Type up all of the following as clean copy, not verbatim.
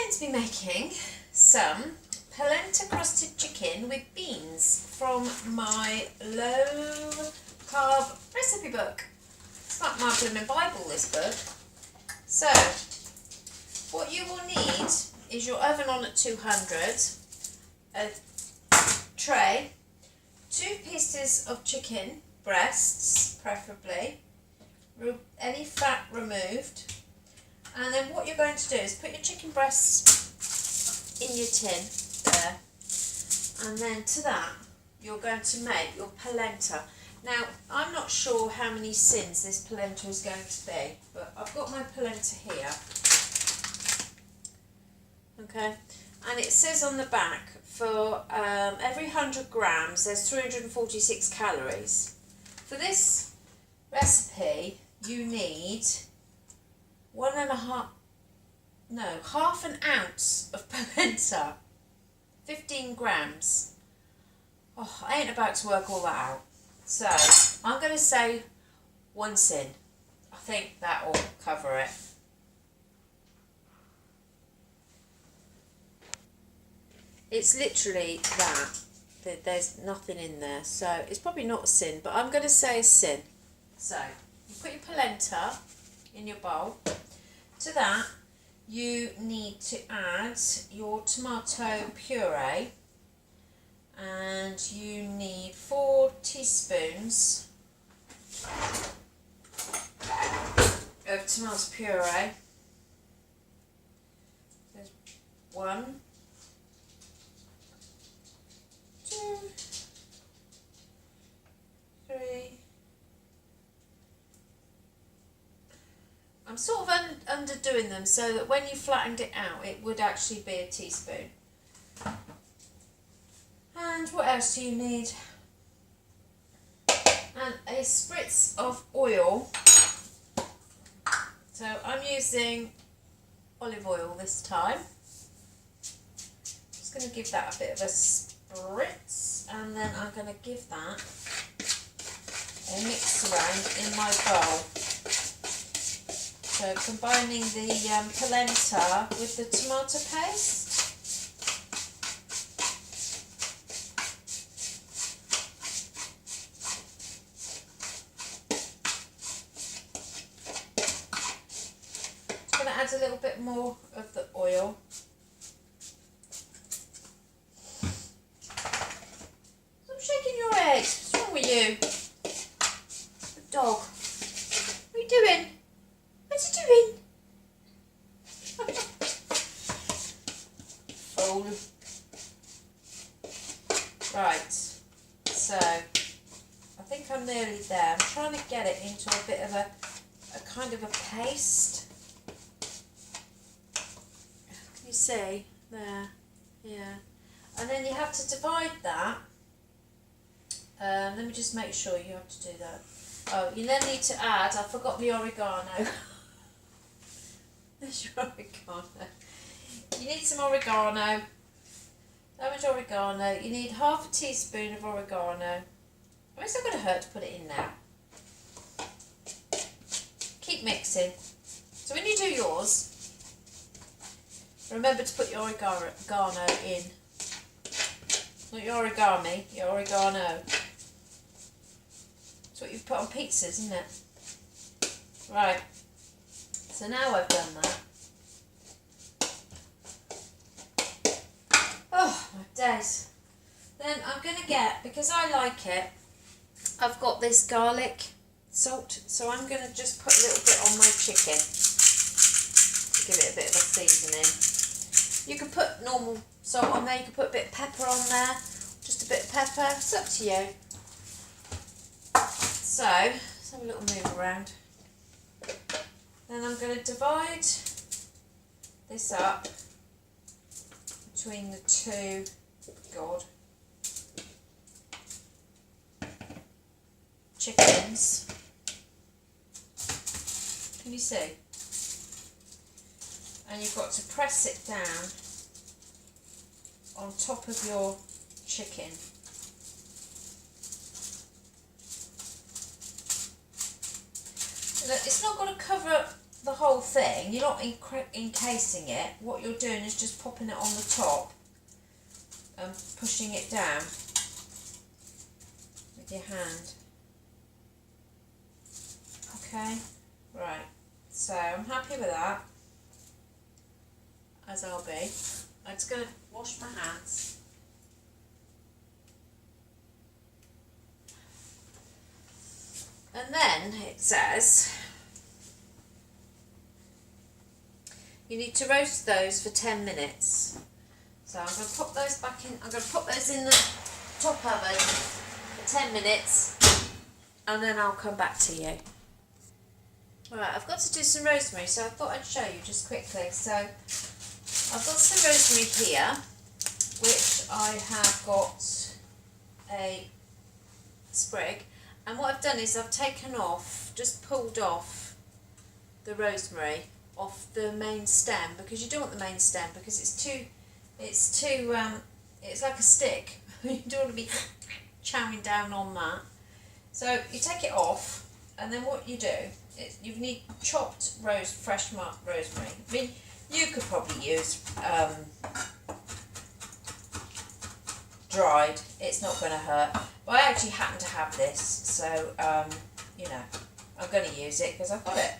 going to be making some polenta crusted chicken with beans from my low carb recipe book. It's like my blooming Bible, this book. So, what you will need is your oven on at 200, a tray, 2 pieces of chicken breasts, preferably, any fat removed. And then what you're going to do is put your chicken breasts in your tin there, and then to that you're going to make your polenta. Now I'm not sure how many sins this polenta is going to be, but I've got my polenta here, okay, and it says on the back for every 100 grams there's 346 calories. For this recipe you need half an ounce of polenta, 15 grams. Oh, I ain't about to work all that out. So I'm going to say 1 sin. I think that will cover it. It's literally that. There's nothing in there. So it's probably not a sin, but I'm going to say a sin. So you put your polenta in your bowl. To that you need to add your tomato puree, and you need 4 teaspoons of tomato puree. There's 1, 2, 3. I'm sort of underdoing them so that when you flattened it out it would actually be a teaspoon. And what else do you need? And a spritz of oil. So I'm using olive oil this time. Just going to give that a bit of a spritz, and then I'm going to give that a mix around in my bowl. So combining the polenta with the tomato paste. Just going to add a little bit more of the oil. Stop shaking your eggs. What's wrong with you? The dog. What are you doing? What's he doing? Fool. Right, so I think I'm nearly there. I'm trying to get it into a bit of a kind of a paste. Can you see? There. Yeah. And then you have to divide that. Let me just make sure you have to do that. Oh, you then need to add, I forgot the oregano. There's your oregano. You need some oregano. That much oregano. You need half a teaspoon of oregano. I mean, it's not going to hurt to put it in now. Keep mixing. So when you do yours, remember to put your oregano in. Not your origami, your oregano. It's what you put on pizzas, isn't it? Right. So now I've done that. Oh, my days. Then I'm going to get, because I like it, I've got this garlic salt, so I'm going to just put a little bit on my chicken to give it a bit of a seasoning. You can put normal salt on there, you can put a bit of pepper on there, just a bit of pepper, it's up to you. So, let's have a little move around. Then I'm going to divide this up between the 2, chickens. Can you see? And you've got to press it down on top of your chicken. Look, it's not going to cover the whole thing. You're not encasing it. What you're doing is just popping it on the top and pushing it down with your hand. Okay, right, so I'm happy with that, as I'll be. I'm just going to wash my hands. And then it says you need to roast those for 10 minutes. So I'm going to pop those back in, I'm going to put those in the top oven for 10 minutes and then I'll come back to you. Right, I've got to do some rosemary, so I thought I'd show you just quickly. So I've got some rosemary here, which I have got a sprig, and what I've done is I've taken off, just pulled off the rosemary off the main stem, because you don't want the main stem because it's like a stick. You don't want to be chowing down on that. So you take it off, and then what you do is you need chopped fresh rosemary. I mean, you could probably use dried, it's not going to hurt, but I actually happen to have this, so you know, I'm going to use it because I've got it.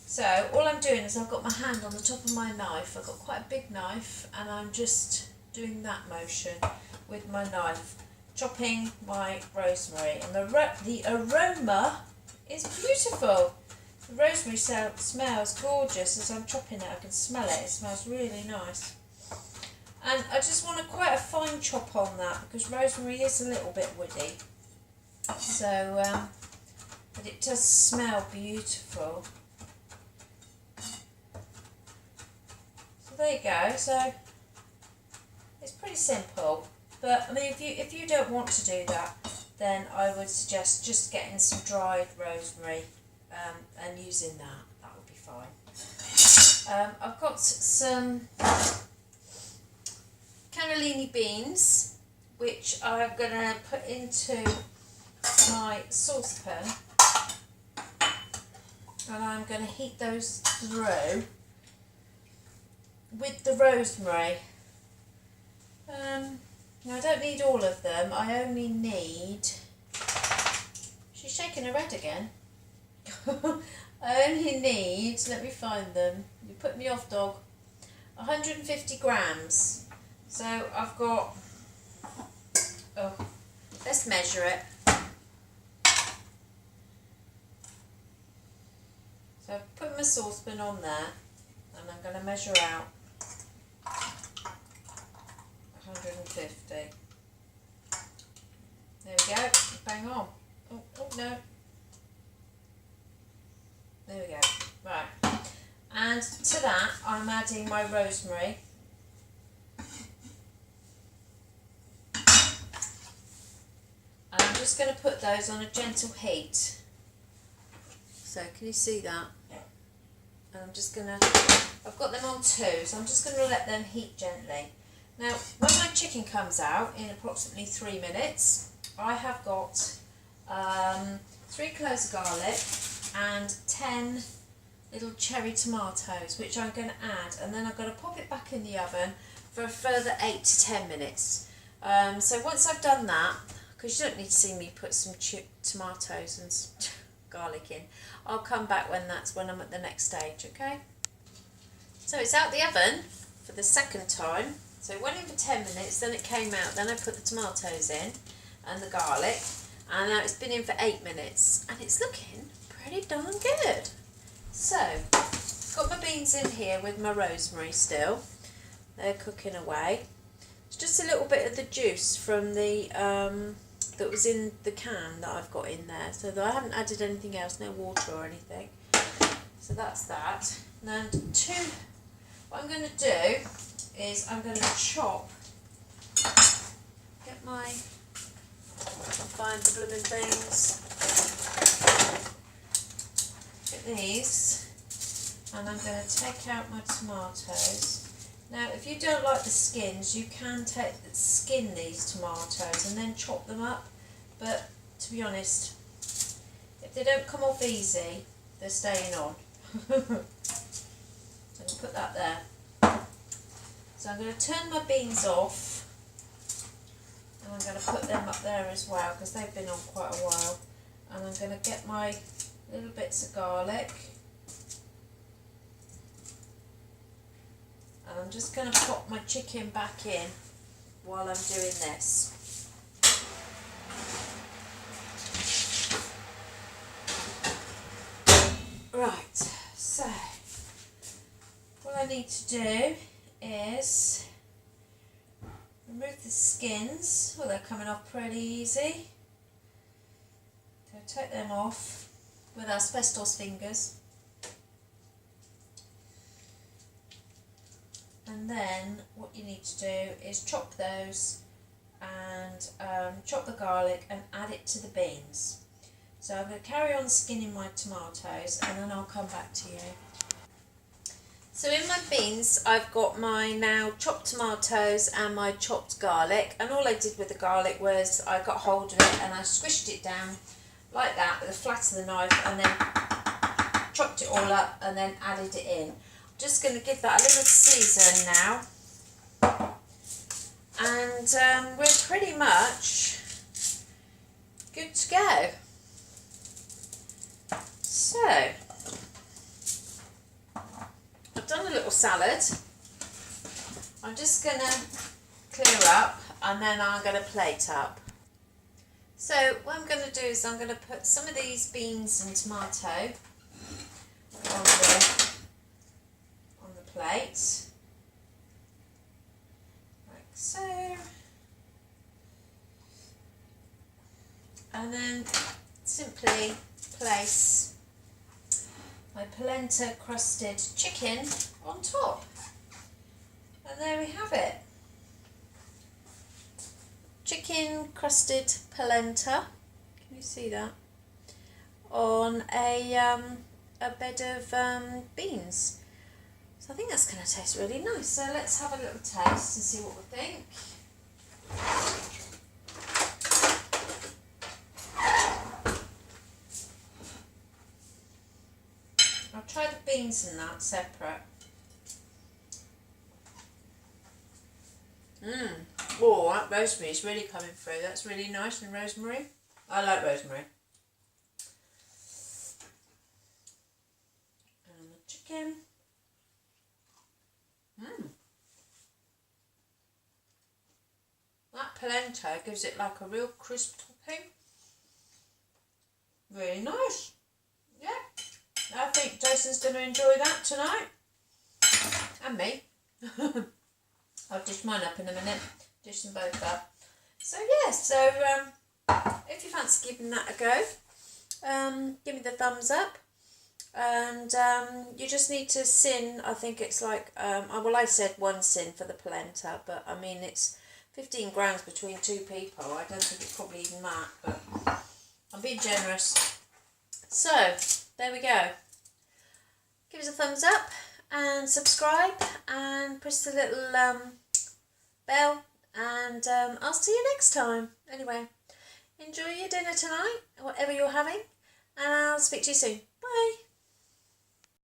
So all I'm doing is I've got my hand on the top of my knife. I've got quite a big knife, and I'm just doing that motion with my knife, chopping my rosemary, and the aroma is beautiful. The rosemary smells gorgeous. As I'm chopping it, I can smell it. It smells really nice. And I just want quite a fine chop on that, because rosemary is a little bit woody. So, but it does smell beautiful. So there you go. So it's pretty simple. But I mean, if you don't want to do that, then I would suggest just getting some dried rosemary and using that. That would be fine. I've got some cannellini beans, which I'm going to put into my saucepan, and I'm going to heat those through with the rosemary. Now I don't need all of them, I only need, she's shaking her head again. I only need, let me find them, you put me off, dog, 150 grams. So I've got, let's measure it. So I've put my saucepan on there, and I'm going to measure out 150. There we go, bang on. Oh no. There we go. Right. And to that I'm adding my rosemary. And I'm just going to put those on a gentle heat. So can you see that? And I'm just going to, I've got them on 2, so I'm just going to let them heat gently. Now, when my chicken comes out in approximately 3 minutes, I have got 3 cloves of garlic and 10 little cherry tomatoes, which I'm going to add, and then I'm going to pop it back in the oven for a further 8 to 10 minutes. So once I've done that, because you don't need to see me put some tomatoes and garlic in, I'll come back when I'm at the next stage, okay? So it's out the oven for the second time. So it went in for 10 minutes, then it came out, then I put the tomatoes in and the garlic, and now it's been in for 8 minutes, and it's looking pretty darn good. So, got my beans in here with my rosemary still, they're cooking away. It's just a little bit of the juice from the, that was in the can that I've got in there, so that I haven't added anything else, no water or anything. So that's that. And what I'm going to do is I'm going to chop, find the blooming things, get these, and I'm going to take out my tomatoes. Now if you don't like the skins, you can skin these tomatoes and then chop them up, but to be honest, if they don't come off easy, they're staying on. So put that there. So I'm going to turn my beans off, and I'm going to put them up there as well because they've been on quite a while. And I'm going to get my little bits of garlic, and I'm just going to pop my chicken back in while I'm doing this. Right, so what I need to do is remove the skins. Well, they're coming off pretty easy. So take them off with asbestos fingers. And then what you need to do is chop those and chop the garlic and add it to the beans. So I'm going to carry on skinning my tomatoes and then I'll come back to you. So in my beans I've got my now chopped tomatoes and my chopped garlic, and all I did with the garlic was I got hold of it and I squished it down like that with the flat of the knife and then chopped it all up and then added it in. I'm just going to give that a little season now, and we're pretty much good to go. So, I've done a little salad. I'm just going to clear up and then I'm going to plate up. So what I'm going to do is I'm going to put some of these beans and tomato on the plate, like so, and then simply place my polenta crusted chicken on top, and there we have it. Chicken crusted polenta, can you see that, on a bed of beans. So I think that's going to taste really nice. So let's have a little taste and see what we think. I'll try the beans and that separate. Oh, that rosemary is really coming through. That's really nice, and rosemary. I like rosemary. And the chicken. That polenta gives it like a real crisp topping. Really nice. Yeah. I think Jason's going to enjoy that tonight. And me. I'll dish mine up in a minute. Dish them both up. So yeah, so if you fancy giving that a go, give me the thumbs up. And you just need to sin, I think it's like, well, I said 1 sin for the polenta, but I mean it's 15 grams between 2 people. I don't think it's probably even that, but I'm being generous. So, there we go. Give us a thumbs up and subscribe and press the little bell, and I'll see you next time. Anyway, enjoy your dinner tonight, whatever you're having, and I'll speak to you soon. Bye.